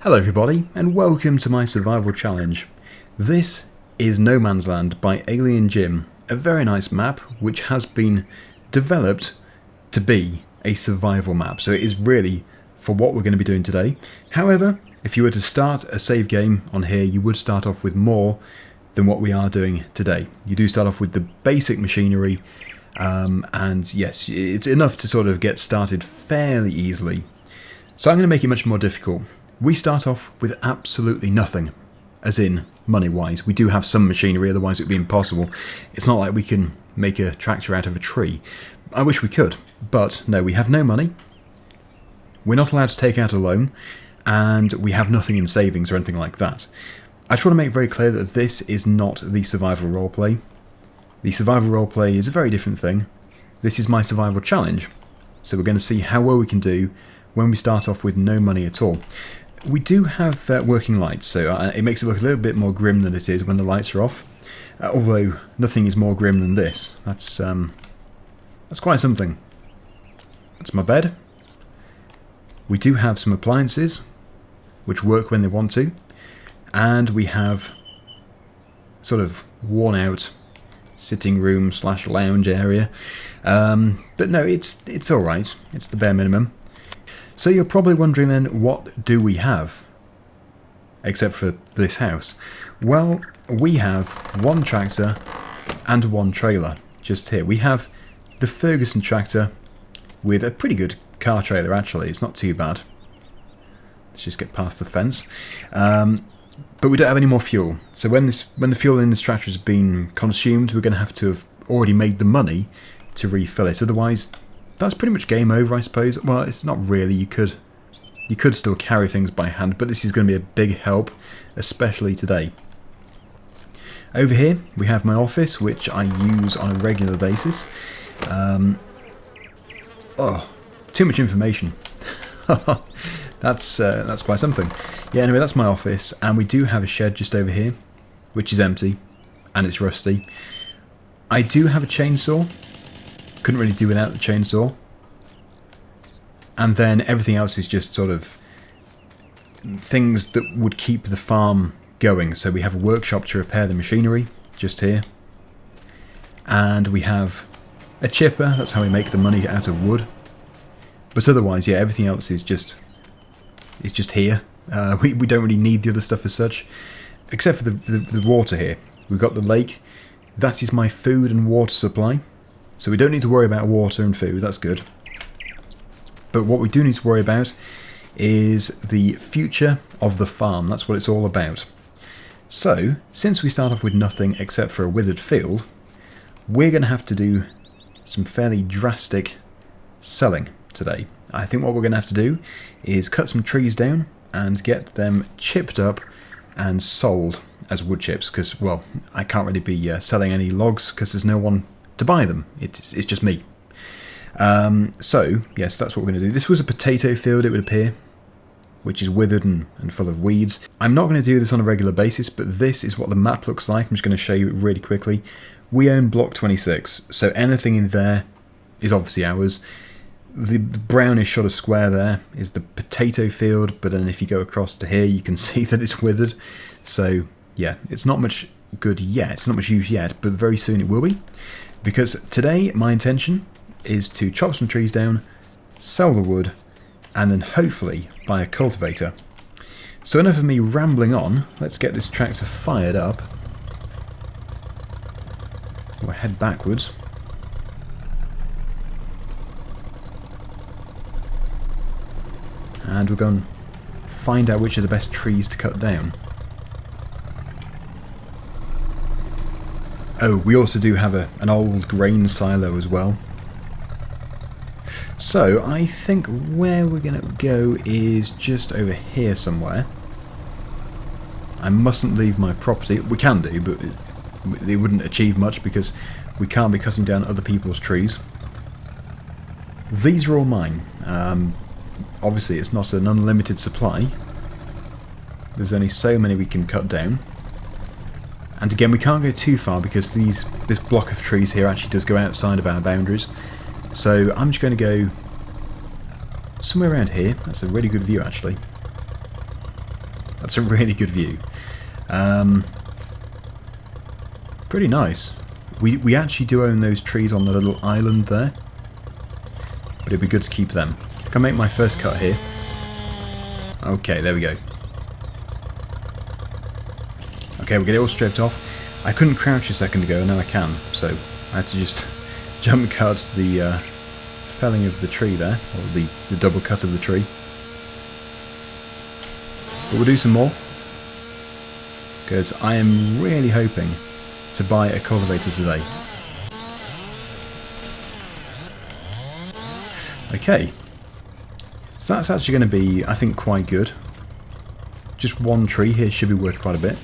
Hello everybody, and welcome to my survival challenge. This is No Man's Land by Alien Jim, a very nice map which has been developed to be a survival map, so it is really for what we're going to be doing today. However, if you were to start a save game on here, you would start off with more than what we are doing today. You do start off with the basic machinery, and yes, it's enough to sort of get started fairly easily. So I'm going to make it much more difficult. We start off with absolutely nothing, as in money-wise. We do have some machinery, otherwise it would be impossible. It's not like we can make a tractor out of a tree. I wish we could, but no, we have no money. We're not allowed to take out a loan, and we have nothing in savings or anything like that. I just want to make very clear that this is not the survival roleplay. The survival roleplay is a very different thing. This is my survival challenge, so we're going to see how well we can do when we start off with no money at all. We do have working lights, so it makes it look a little bit more grim than it is when the lights are off. Although nothing is more grim than this. That's quite something. That's my bed. We do have some appliances, which work when they want to, and we have sort of worn out sitting room / lounge area. But no, it's all right. It's the bare minimum. So you're probably wondering then, what do we have? Except for this house. Well, we have one tractor and one trailer just here. We have the Ferguson tractor with a pretty good car trailer actually. It's not too bad. Let's just get past the fence. But we don't have any more fuel. So when the fuel in this tractor has been consumed, we're going to have already made the money to refill it. Otherwise, that's pretty much game over, I suppose. Well, it's not really. You could still carry things by hand, but this is going to be a big help, especially today. Over here, we have my office, which I use on a regular basis. Oh, too much information. That's quite something. Yeah, anyway, that's my office, and we do have a shed just over here, which is empty, and it's rusty. I do have a chainsaw. Couldn't really do without the chainsaw. And then everything else is just sort of things that would keep the farm going. So we have a workshop to repair the machinery, just here. And we have a chipper, that's how we make the money out of wood. But otherwise, yeah, everything else is just here. We don't really need the other stuff as such. Except for the water here. We've got the lake. That is my food and water supply. So we don't need to worry about water and food, that's good. But what we do need to worry about is the future of the farm. That's what it's all about. So, since we start off with nothing except for a withered field, we're going to have to do some fairly drastic selling today. I think what we're going to have to do is cut some trees down and get them chipped up and sold as wood chips. Because, well, I can't really be selling any logs because there's no one to buy them. It's just me. So, yes, that's what we're going to do. This was a potato field, it would appear, which is withered and full of weeds. I'm not going to do this on a regular basis, but this is what the map looks like. I'm just going to show you it really quickly. We own block 26, so anything in there is obviously ours. The brownish sort of square there is the potato field, but then if you go across to here, you can see that it's withered. So, yeah, it's not much good yet. It's not much use yet, but very soon it will be. Because today, my intention is to chop some trees down, sell the wood, and then hopefully buy a cultivator. So enough of me rambling on, let's get this tractor fired up. We'll head backwards. And we're going to find out which are the best trees to cut down. Oh, we also do have an old grain silo as well. So, I think where we're going to go is just over here somewhere. I mustn't leave my property. We can do, but it wouldn't achieve much because we can't be cutting down other people's trees. These are all mine. Obviously, it's not an unlimited supply. There's only so many we can cut down. And again, we can't go too far because this block of trees here actually does go outside of our boundaries. So I'm just going to go somewhere around here. That's a really good view actually. That's a really good view. Pretty nice. We actually do own those trees on the little island there, but it'd be good to keep them. I think I'll make my first cut here. Okay, there we go. Okay, we'll get it all stripped off. I couldn't crouch a second ago, and now I can, so I had to just jump cut the felling of the tree there, or the double cut of the tree. But we'll do some more, because I am really hoping to buy a cultivator today. Okay, so that's actually going to be, I think, quite good. Just one tree here should be worth quite a bit.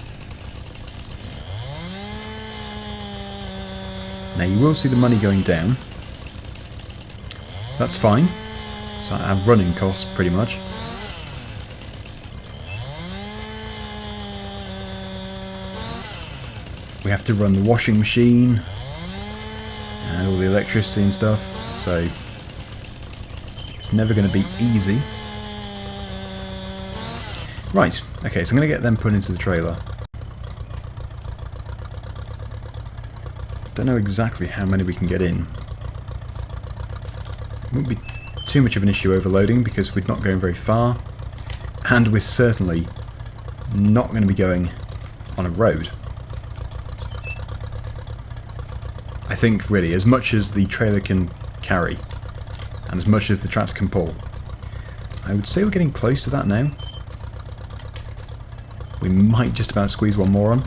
Now you will see the money going down. That's fine. So I have running costs pretty much. We have to run the washing machine and all the electricity and stuff, so it's never going to be easy. Right, okay, so I'm going to get them put into the trailer. Don't know exactly how many we can get in. It won't be too much of an issue overloading because we're not going very far, and we're certainly not going to be going on a road. I think really as much as the trailer can carry and as much as the traps can pull. I would say we're getting close to that now. We might just about squeeze one more on.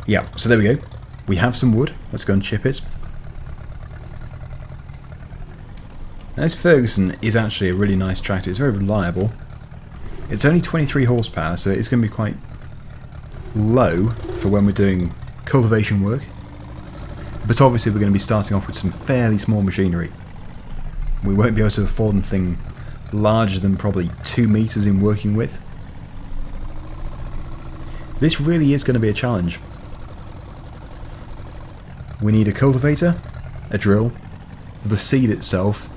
Yeah, so there we go. We have some wood. Let's go and chip it. Now this Ferguson is actually a really nice tractor. It's very reliable. It's only 23 horsepower, so it's going to be quite low for when we're doing cultivation work. But obviously we're going to be starting off with some fairly small machinery. We won't be able to afford anything larger than probably 2 meters in working width. This really is going to be a challenge. We need a cultivator, a drill, the seed itself,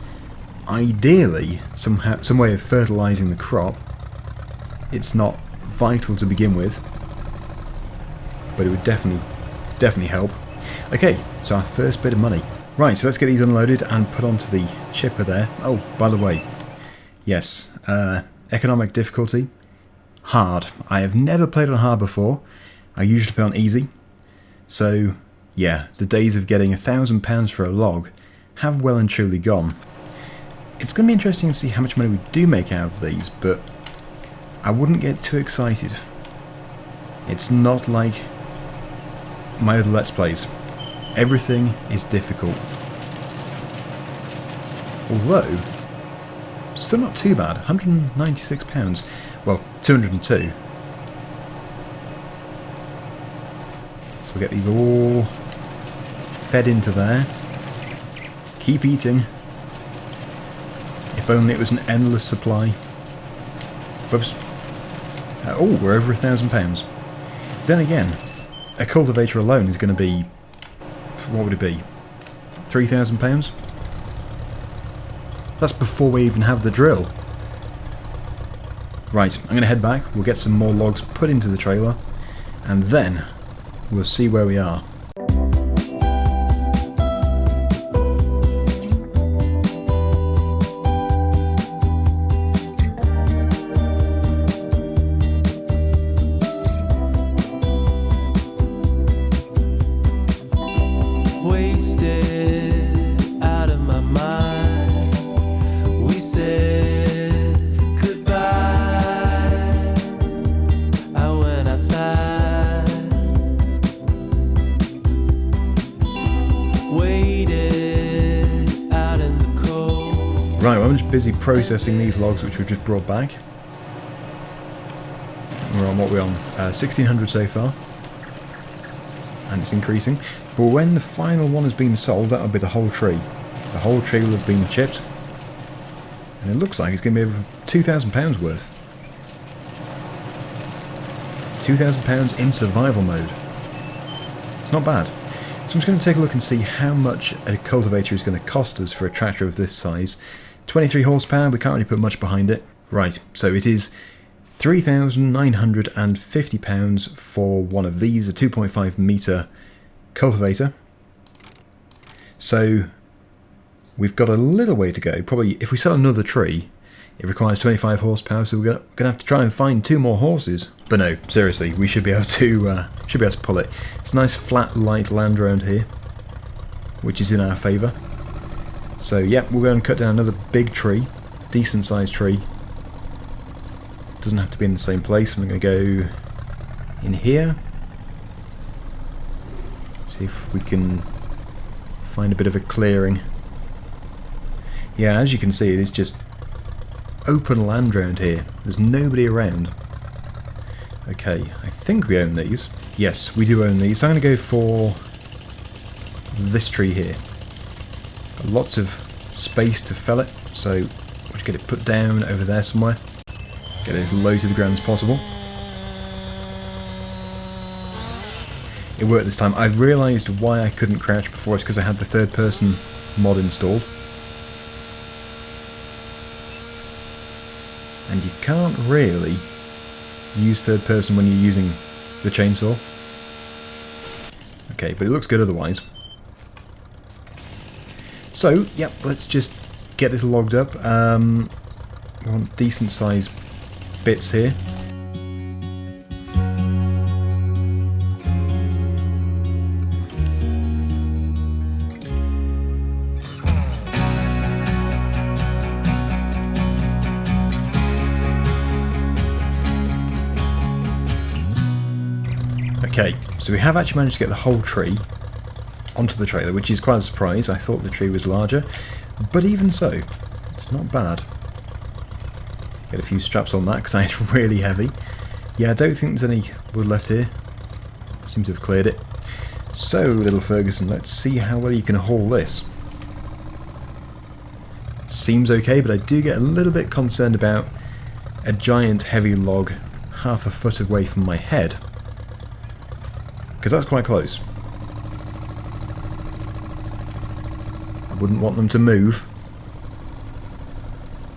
ideally some way of fertilising the crop. It's not vital to begin with, but it would definitely help. Okay, so our first bit of money. Right, so let's get these unloaded and put onto the chipper there. Oh, by the way, yes, economic difficulty, hard. I have never played on hard before. I usually play on easy. So, yeah, the days of getting £1,000 for a log have well and truly gone. It's going to be interesting to see how much money we do make out of these, but I wouldn't get too excited. It's not like my other Let's Plays. Everything is difficult. Although, still not too bad. £196. Well, 202. So we'll get these all fed into there. Keep eating. If only it was an endless supply. Whoops. Oh, we're over £1,000. Then again, a cultivator alone is going to be, what would it be? £3,000? That's before we even have the drill. Right, I'm going to head back, we'll get some more logs put into the trailer, and then we'll see where we are. Right, I'm just busy processing these logs which we've just brought back. We're on, what we're on, 1600 so far. And it's increasing. But when the final one has been sold, that'll be the whole tree. The whole tree will have been chipped. And it looks like it's going to be over £2,000 worth. £2,000 in survival mode. It's not bad. So I'm just going to take a look and see how much a cultivator is going to cost us for a tractor of this size 23 horsepower, we can't really put much behind it. Right, so it is £3,950 for one of these, a 2.5 metre cultivator. So we've got a little way to go. Probably if we sell another tree, it requires 25 horsepower, so we're going to have to try and find 2 more horses. But no, seriously, we should be able to pull it. It's a nice flat, light land around here, which is in our favour. So yeah, we'll go and cut down another big tree, decent sized tree. Doesn't have to be in the same place. I'm going to go in here. See if we can find a bit of a clearing. Yeah, as you can see, it is just open land around here. There's nobody around. Okay, I think we own these. Yes, we do own these. So I'm going to go for this tree here. Got lots of space to fell it, so we'll just get it put down over there somewhere. Get it as low to the ground as possible. It worked this time. I've realised why I couldn't crouch before. It's because I had the third person mod installed. And you can't really use third person when you're using the chainsaw. Okay, but it looks good otherwise. So, yep, let's just get this logged up. We want decent sized bits here. Okay, so we have actually managed to get the whole tree onto the trailer, which is quite a surprise. I thought the tree was larger, but even so, it's not bad. Get a few straps on that because it's really heavy. Yeah, I don't think there's any wood left here. Seem to have cleared it. So, little Ferguson, let's see how well you can haul this. Seems okay, but I do get a little bit concerned about a giant heavy log half a foot away from my head. Because that's quite close. I wouldn't want them to move.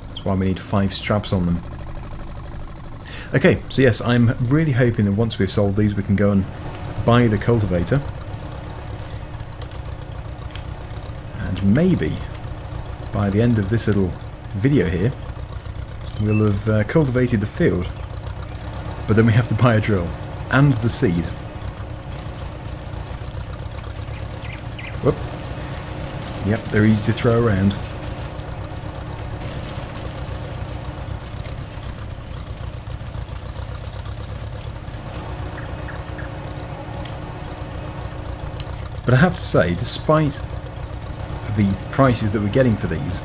That's why we need 5 straps on them. Okay, so yes, I'm really hoping that once we've solved these we can go and buy the cultivator. And maybe by the end of this little video here we'll have cultivated the field. But then we have to buy a drill and the seed. Whoop. Yep, they're easy to throw around. But I have to say, despite the prices that we're getting for these,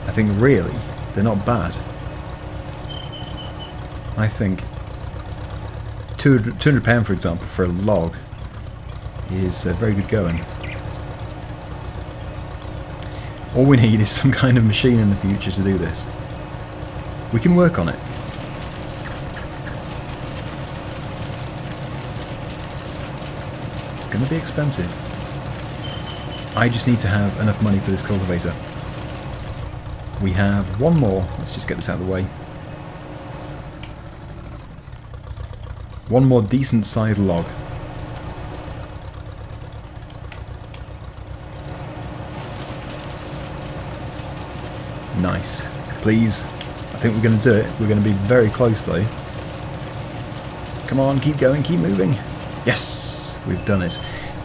I think really they're not bad. I think £200 for example for a log is very good going. All we need is some kind of machine in the future to do this. We can work on it. It's going to be expensive. I just need to have enough money for this cultivator. We have one more. Let's just get this out of the way. One more decent sized log. Nice. Please. I think we're going to do it. We're going to be very close though. Come on, keep going, keep moving. Yes! We've done it.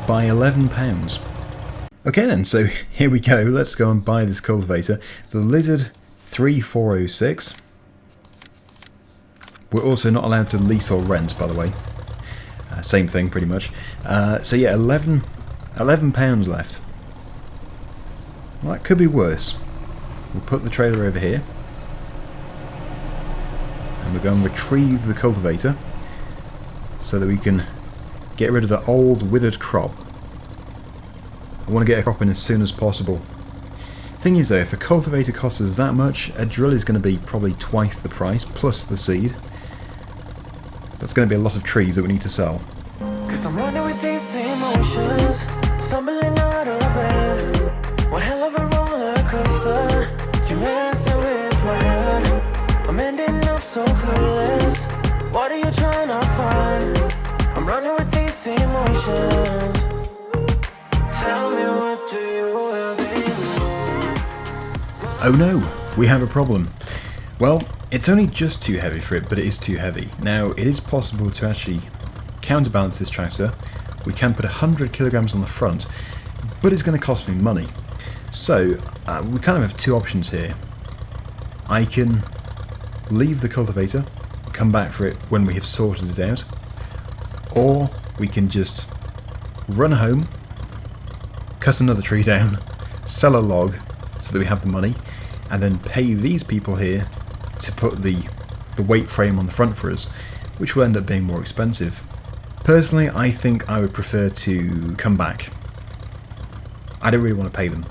By £11. Okay then, so here we go. Let's go and buy this cultivator. The Lizard 3406. We're also not allowed to lease or rent, by the way. Same thing, pretty much. So yeah, £11 left. Well, that could be worse. We'll put the trailer over here. And we're going to retrieve the cultivator so that we can get rid of the old withered crop. I want to get a crop in as soon as possible. Thing is though, if a cultivator costs us that much, a drill is going to be probably twice the price, plus the seed. That's going to be a lot of trees that we need to sell. 'Cause I'm running with these emotions, stumbling out of bed. One hell of a roller coaster. You Oh no, we have a problem. Well, it's only just too heavy for it, but it is too heavy. Now, it is possible to actually counterbalance this tractor. We can put 100 kilograms on the front, but it's going to cost me money. So, we kind of have two options here. I can leave the cultivator, come back for it when we have sorted it out, or we can just run home, cut another tree down, sell a log so that we have the money, and then pay these people here to put the weight frame on the front for us, which will end up being more expensive. Personally, I think I would prefer to come back. I don't really want to pay them,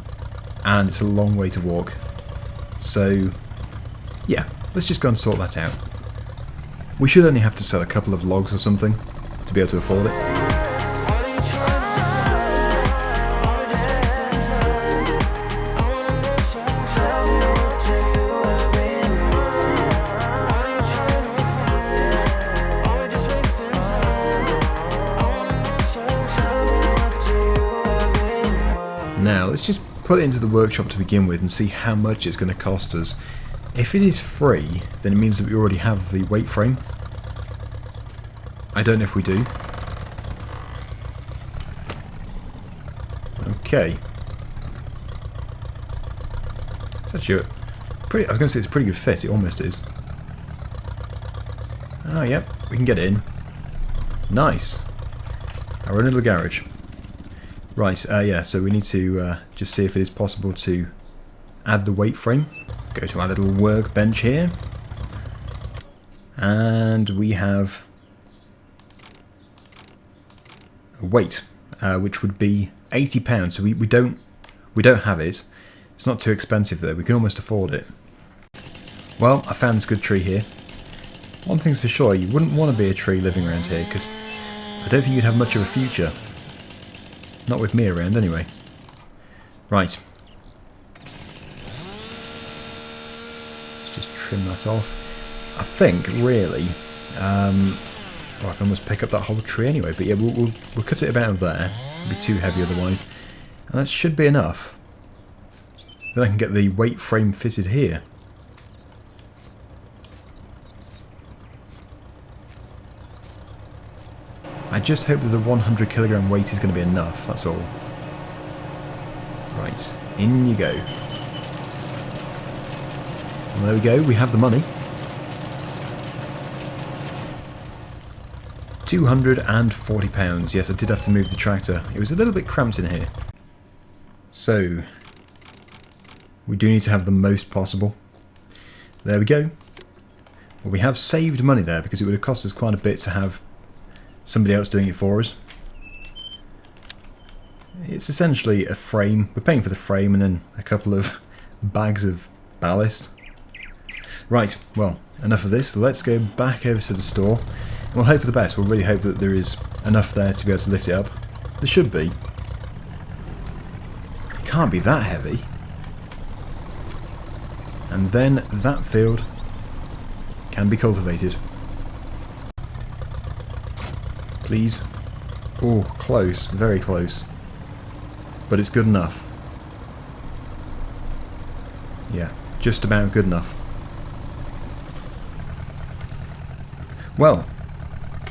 and it's a long way to walk. So, yeah, let's just go and sort that out. We should only have to sell a couple of logs or something to be able to afford it. Now, let's just put it into the workshop to begin with and see how much it's going to cost us. If it is free, then it means that we already have the weight frame. I don't know if we do. Okay. It's actually a pretty, I was going to say it's a pretty good fit, it almost is. Oh, yep, we can get in. Nice. Our own little garage. Right, yeah, so we need to just see if it is possible to add the weight frame. Go to our little workbench here. And we have a weight, which would be £80. So we don't have it. It's not too expensive though, we can almost afford it. Well, I found this good tree here. One thing's for sure, you wouldn't want to be a tree living around here, because I don't think you'd have much of a future. Not with me around, anyway. Right. Let's just trim that off. I think, really, well, I can almost pick up that whole tree anyway, but yeah, we'll cut it about there. It'll be too heavy otherwise. And that should be enough. Then I can get the weight frame fitted here. I just hope that the 100 kilogram weight is going to be enough, that's all. Right, in you go. And there we go, we have the money. £240. Yes, I did have to move the tractor. It was a little bit cramped in here. So, we do need to have the most possible. There we go. Well, we have saved money there because it would have cost us quite a bit to have somebody else doing it for us. It's essentially a frame. We're paying for the frame and then a couple of bags of ballast. Right, well, enough of this. Let's go back over to the store. And we'll hope for the best. We'll really hope that there is enough there to be able to lift it up. There should be. It can't be that heavy. And then that field can be cultivated. Please. Oh, close. Very close. But it's good enough. Yeah, just about good enough. Well,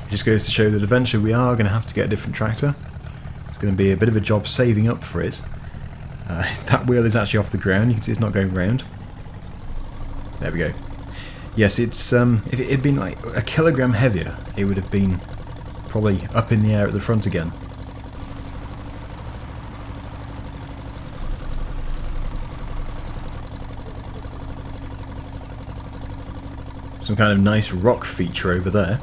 it just goes to show that eventually we are going to have to get a different tractor. It's going to be a bit of a job saving up for it. That wheel is actually off the ground. You can see it's not going round. There we go. Yes, it's if it had been like a kilogram heavier, it would have been probably up in the air at the front again. Some kind of nice rock feature over there.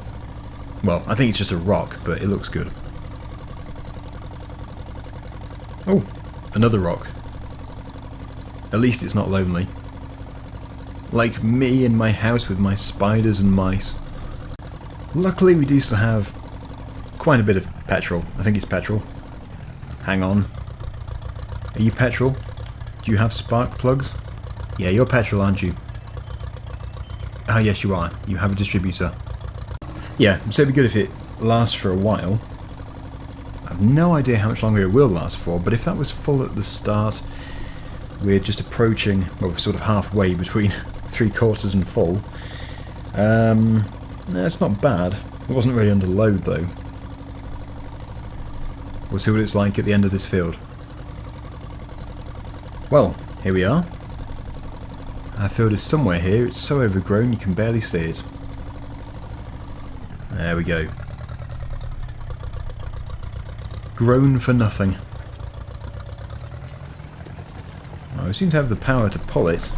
Well, I think it's just a rock, but it looks good. Oh, another rock. At least it's not lonely. Like me in my house with my spiders and mice. Luckily we do still have quite a bit of petrol. I think it's petrol. Hang on. Are you petrol? Do you have spark plugs? Yeah, you're petrol, aren't you? Ah, yes you are. You have a distributor. Yeah, so it'd be good if it lasts for a while. I have no idea how much longer it will last for, but if that was full at the start, we're just approaching, well, we're sort of halfway between 3/4 and full. It's not bad. It wasn't really under load though. We'll see what it's like at the end of this field. Well, here we are. Our field is somewhere here. It's so overgrown you can barely see it. There we go. Grown for nothing. Well, we seem to have the power to pull it.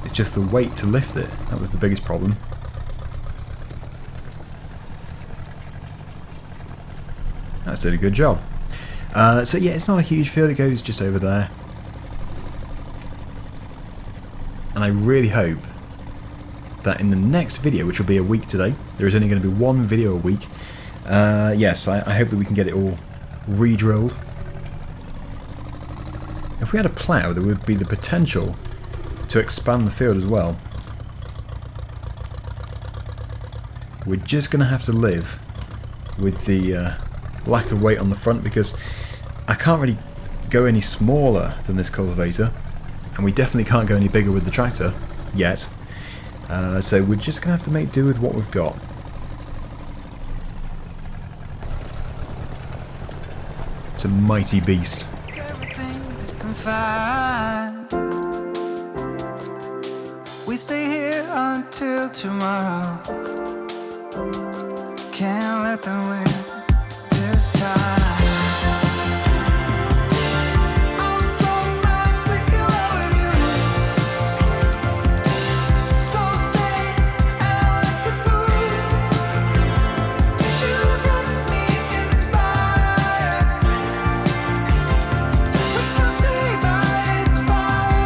It's just the weight to lift it. That was the biggest problem. That's doing a good job. So yeah, it's not a huge field. It goes just over there. And I really hope that in the next video, which will be a week today, there is only going to be one video a week. Yes, I hope that we can get it all re-drilled. If we had a plough, there would be the potential to expand the field as well. We're just going to have to live with the lack of weight on the front, because I can't really go any smaller than this cultivator, and we definitely can't go any bigger with the tractor yet. So we're just going to have to make do with what we've got. It's a mighty beast. We stay here until tomorrow. Can't let them win this time. I'm so madly in love with you. So stay and let this prove you got me inspired. We can stay by this fire.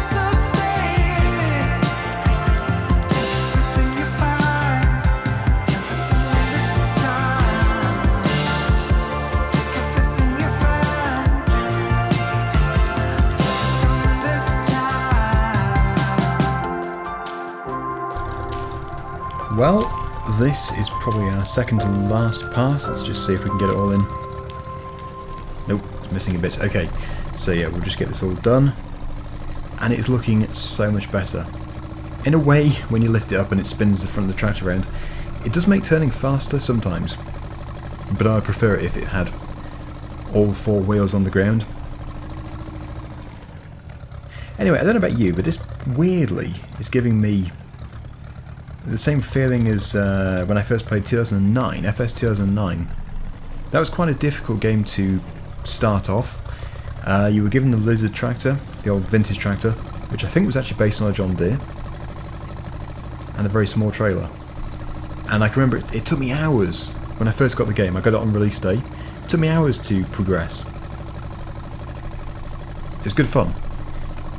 So stay. Take everything you find. Can't let them win this time. Take everything you find. Can't let them win this time. Well, this is probably our second to last pass. Let's just see if we can get it all in. Nope, it's missing a bit. Okay, so yeah, we'll just get this all done. And it's looking so much better. In a way, when you lift it up and it spins the front of the tractor around, it does make turning faster sometimes. But I would prefer it if it had all four wheels on the ground. Anyway, I don't know about you, but this weirdly is giving me the same feeling as when I first played 2009, FS 2009. That was quite a difficult game to start off. You were given the Lizard tractor, the old vintage tractor, which I think was actually based on a John Deere, and a very small trailer. And I can remember it took me hours when I first got the game. I got it on release day. It took me hours to progress. It was good fun.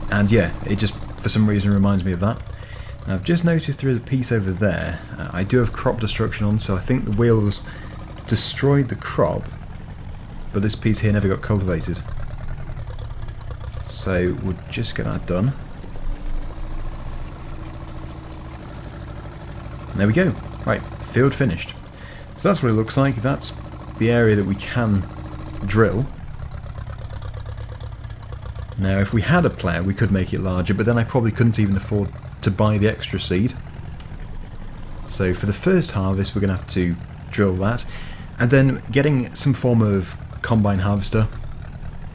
And yeah, it just for some reason reminds me of that. Now, I've just noticed there is a piece over there. I do have crop destruction on, so I think the wheels destroyed the crop, but this piece here never got cultivated. So we'll just get that done. And there we go. Right, field finished. So that's what it looks like. That's the area that we can drill. Now, if we had a plough, we could make it larger, but then I probably couldn't even afford to buy the extra seed. So for the first harvest, we're going to have to drill that. And then getting some form of combine harvester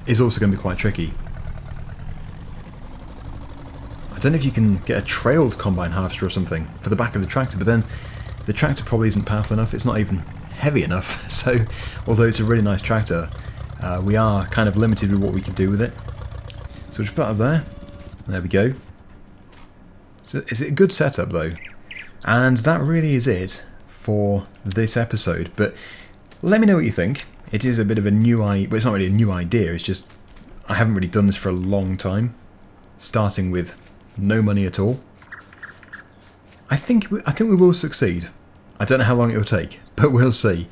is also going to be quite tricky. I don't know if you can get a trailed combine harvester or something for the back of the tractor, but then the tractor probably isn't powerful enough. It's not even heavy enough. So although it's a really nice tractor, we are kind of limited with what we can do with it. So we'll just put that there. There we go. So it's a good setup though. And that really is it for this episode. But let me know what you think. It is a bit of a new idea. Well, it's not really a new idea. It's just I haven't really done this for a long time. Starting with no money at all. I think we will succeed. I don't know how long it will take, but we'll see.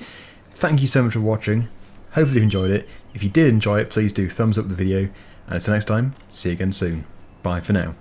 Thank you so much for watching. Hopefully you enjoyed it. If you did enjoy it, please do thumbs up the video. And until next time, see you again soon. Bye for now.